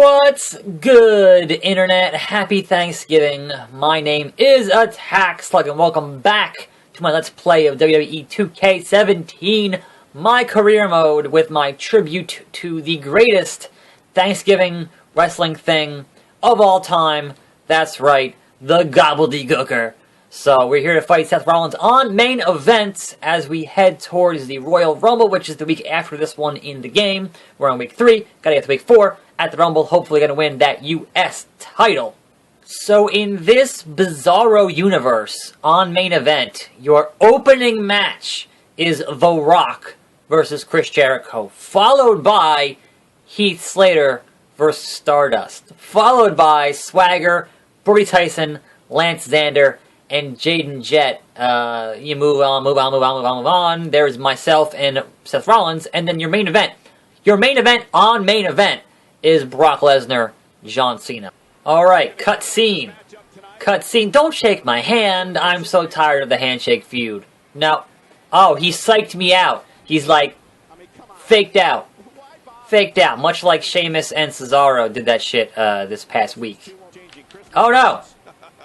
What's good, Internet? Happy Thanksgiving. My name is attackslug, and welcome back to my Let's Play of WWE 2K17, my career mode, with my tribute to the greatest Thanksgiving wrestling thing of all time. That's right, the gobbledygooker. So we're here to fight Seth Rollins on main event as we head towards the Royal Rumble, which is the week after this one in the game. We're on week 3, gotta get to week 4 at the Rumble, hopefully gonna win that US title. So in this bizarro universe, on main event, your opening match is The Rock versus Chris Jericho, followed by Heath Slater versus Stardust, followed by Swagger, Brody Tyson, Lance Xander, and Jaden Jet. You move on. There's myself and Seth Rollins, and then your main event. Your main event on main event is Brock Lesnar, John Cena. Alright, cutscene. Cutscene. Don't shake my hand. I'm so tired of the handshake feud. Now, oh, he psyched me out. He's like, faked out. Faked out. Much like Sheamus and Cesaro did that shit this past week. Oh no!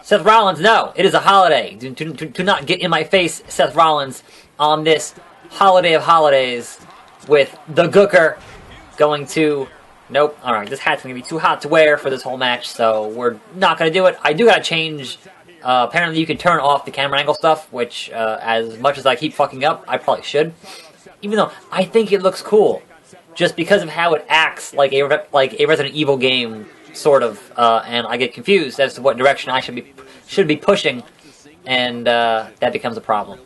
Seth Rollins, no, it is a holiday. Do not get in my face, Seth Rollins, on this holiday of holidays with the Gooker going to... Nope, alright, this hat's going to be too hot to wear for this whole match, so we're not going to do it. I do got to change... apparently you can turn off the camera angle stuff, which, as much as I keep fucking up, I probably should. Even though I think it looks cool, just because of how it acts like a Resident Evil game, sort of, and I get confused as to what direction I should be pushing, and that becomes a problem.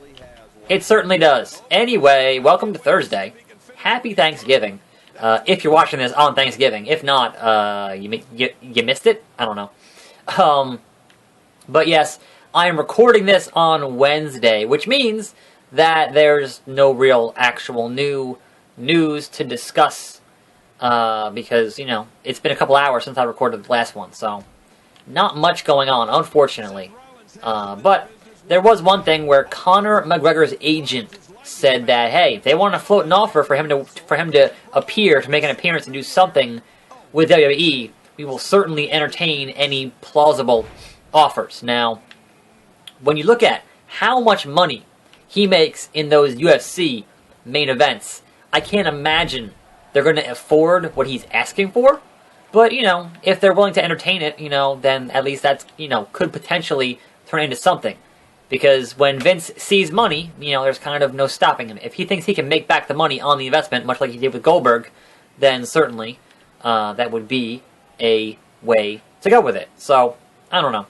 It certainly does. Anyway, welcome to Thursday. Happy Thanksgiving. If you're watching this on Thanksgiving. If not, you missed it? I don't know. But yes, I am recording this on Wednesday, which means that there's no real actual new news to discuss. Because, you know, it's been a couple hours since I recorded the last one, so not much going on, unfortunately. But there was one thing where Conor McGregor's agent said that, hey, if they want to float an offer for him to appear, to make an appearance and do something with WWE, we will certainly entertain any plausible offers. Now, when you look at how much money he makes in those UFC main events, I can't imagine they're going to afford what he's asking for. But, you know, if they're willing to entertain it, you know, then at least that's, you know, could potentially turn into something. Because when Vince sees money, you know, there's kind of no stopping him. If he thinks he can make back the money on the investment, much like he did with Goldberg, then certainly that would be a way to go with it. So, I don't know.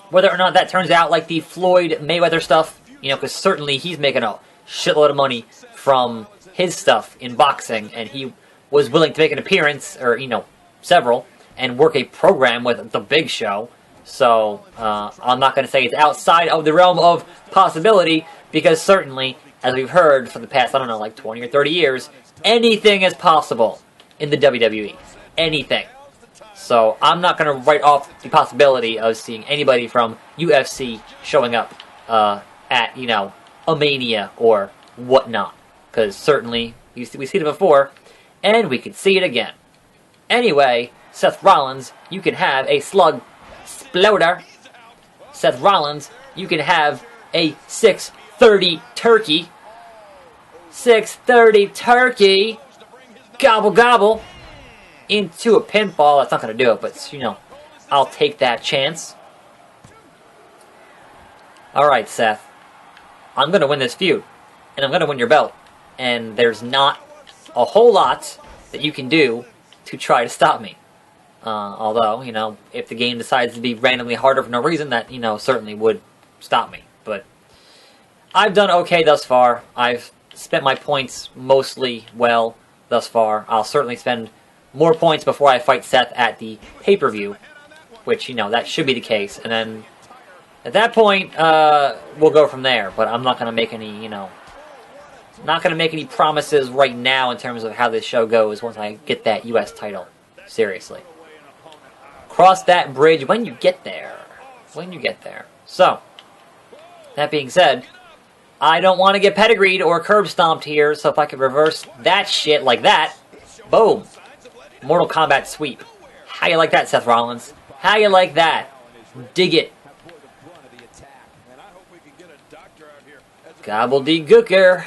Whether or not that turns out like the Floyd-Mayweather stuff, you know, because certainly he's making a shitload of money from his stuff in boxing, and he was willing to make an appearance, or, you know, several, and work a program with The Big Show. So, I'm not going to say it's outside of the realm of possibility, because certainly, as we've heard for the past, I don't know, like 20 or 30 years, anything is possible in the WWE. Anything. So, I'm not going to write off the possibility of seeing anybody from UFC showing up at, you know, a Mania or whatnot. Because certainly, we've seen it before, and we could see it again. Anyway, Seth Rollins, you can have a slug exploder. Seth Rollins, you can have a 630 turkey. 630 turkey. Gobble gobble. Into a pinfall. That's not going to do it, but, you know, I'll take that chance. Alright, Seth. I'm going to win this feud. And I'm going to win your belt. And there's not a whole lot that you can do to try to stop me. Although, you know, if the game decides to be randomly harder for no reason, that, you know, certainly would stop me. But I've done okay thus far. I've spent my points mostly well thus far. I'll certainly spend more points before I fight Seth at the pay-per-view, which, you know, that should be the case. And then, at that point, we'll go from there. But I'm not going to make any, you know, not going to make any promises right now in terms of how this show goes once I get that US title. Seriously. Cross that bridge when you get there. When you get there. So, that being said, I don't want to get pedigreed or curb stomped here, so if I could reverse that shit like that, boom. Mortal Kombat sweep. How you like that, Seth Rollins? How you like that? Dig it. Gobbledygooker.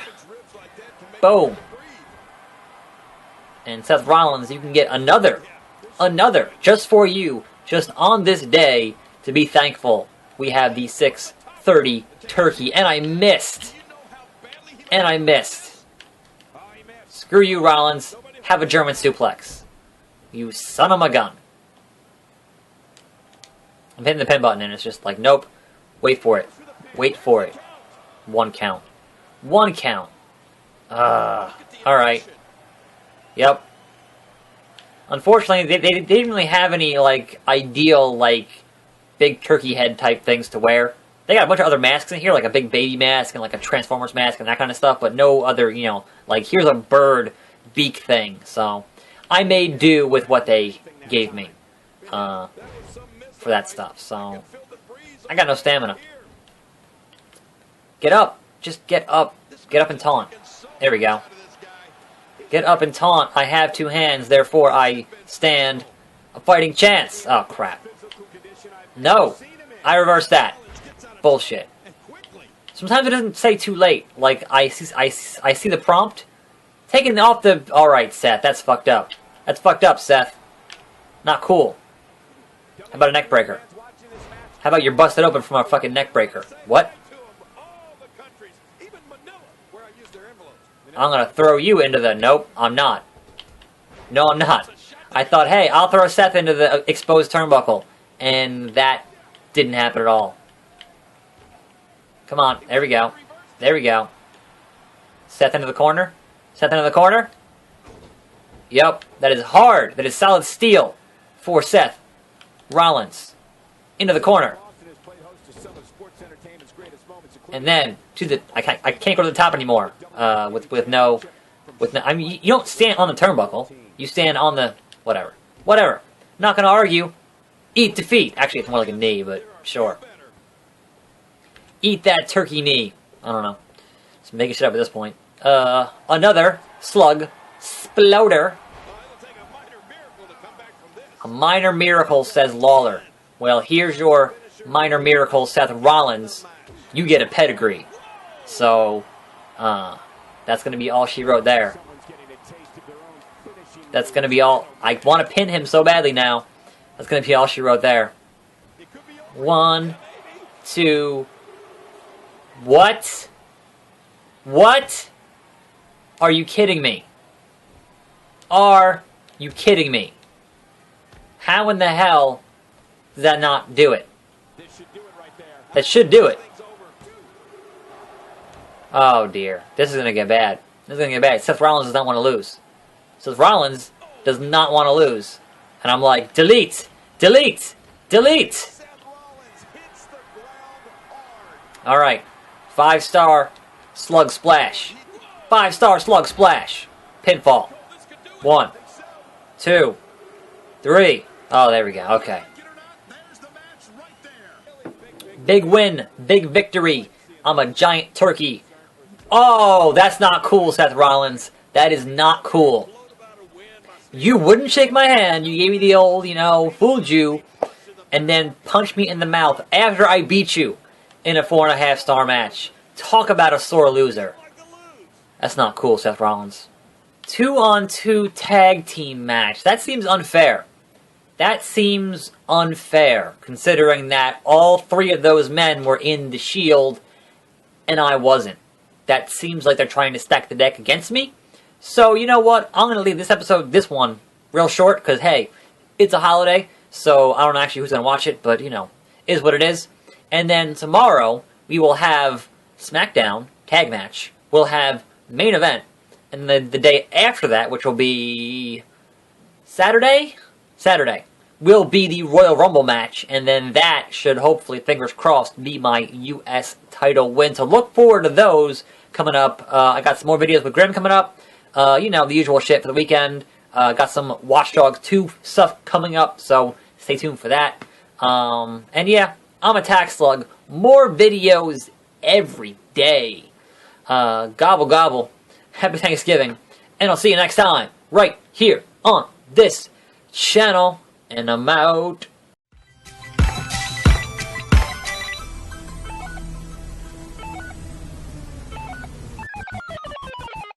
Boom. And Seth Rollins, you can get another, just for you, just on this day, to be thankful. We have the 6:30 turkey, and I missed. Screw you, Rollins. Have a German suplex. You son of a gun. I'm hitting the pin button, and it's just like, nope. Wait for it. 1 count. Alright. Yep. Unfortunately, they didn't really have any, like, ideal, like, big turkey head type things to wear. They got a bunch of other masks in here, like a big baby mask and, like, a Transformers mask and that kind of stuff, but no other, you know, like, here's a bird beak thing. So, I made do with what they gave me for that stuff. So, I got no stamina. Get up. Just get up. Get up and taunt. There we go. Get up and taunt. I have 2 hands, therefore I stand a fighting chance. Oh, crap. No. I reversed that. Bullshit. Sometimes it doesn't say too late. Like, I see the prompt. Taking off the... Alright, Seth. That's fucked up. That's fucked up, Seth. Not cool. How about a neck breaker? How about you're busted open from a fucking neck breaker? What? I'm gonna throw you into the... Nope, I'm not. No, I'm not. I thought, hey, I'll throw Seth into the exposed turnbuckle. And that didn't happen at all. Come on, there we go. There we go. Seth into the corner. Seth into the corner. Yep, that is hard. That is solid steel for Seth Rollins. Into the corner. And then to the... I can't go to the top anymore. With no... I mean, you don't stand on the turnbuckle. You stand on the... Whatever. Not gonna argue. Eat defeat. Actually, it's more like a knee, but sure. Eat that turkey knee. I don't know. Just making shit up at this point. Another slug sploder. A minor miracle, says Lawler. Well, here's your minor miracle, Seth Rollins. You get a pedigree. So, that's going to be all she wrote there. That's going to be all... I want to pin him so badly now. That's going to be all she wrote there. 1, 2... What? What? Are you kidding me? Are you kidding me? How in the hell does that not do it? That should do it. Oh dear. This is going to get bad. This is going to get bad. Seth Rollins does not want to lose. Seth Rollins does not want to lose. And I'm like, delete! Delete! Delete! Alright. 5-star slug splash. 5-star slug splash. Pinfall. 1, 2, 3. Oh, there we go. Okay. Big win. Big victory. I'm a giant turkey. Oh, that's not cool, Seth Rollins. That is not cool. You wouldn't shake my hand. You gave me the old, fooled you. And then punched me in the mouth after I beat you in a 4.5-star match. Talk about a sore loser. That's not cool, Seth Rollins. 2-on-2 tag team match. That seems unfair. That seems unfair, considering that all 3 of those men were in the Shield, and I wasn't. That seems like they're trying to stack the deck against me. So, you know what? I'm going to leave this one, real short, because, hey, it's a holiday, so I don't know actually who's going to watch it, but, is what it is. And then tomorrow, we will have SmackDown tag match. We'll have main event. And then the day after that, which will be Saturday, will be the Royal Rumble match. And then that should hopefully, fingers crossed, be my U.S. title win. So look forward to those coming up. I got some more videos with Grim coming up. The usual shit for the weekend. Got some Watch Dogs 2 stuff coming up, so stay tuned for that. And yeah, I'm attackslug. More videos every day. Gobble gobble. Happy Thanksgiving. And I'll see you next time, right here on this channel. And I'm out.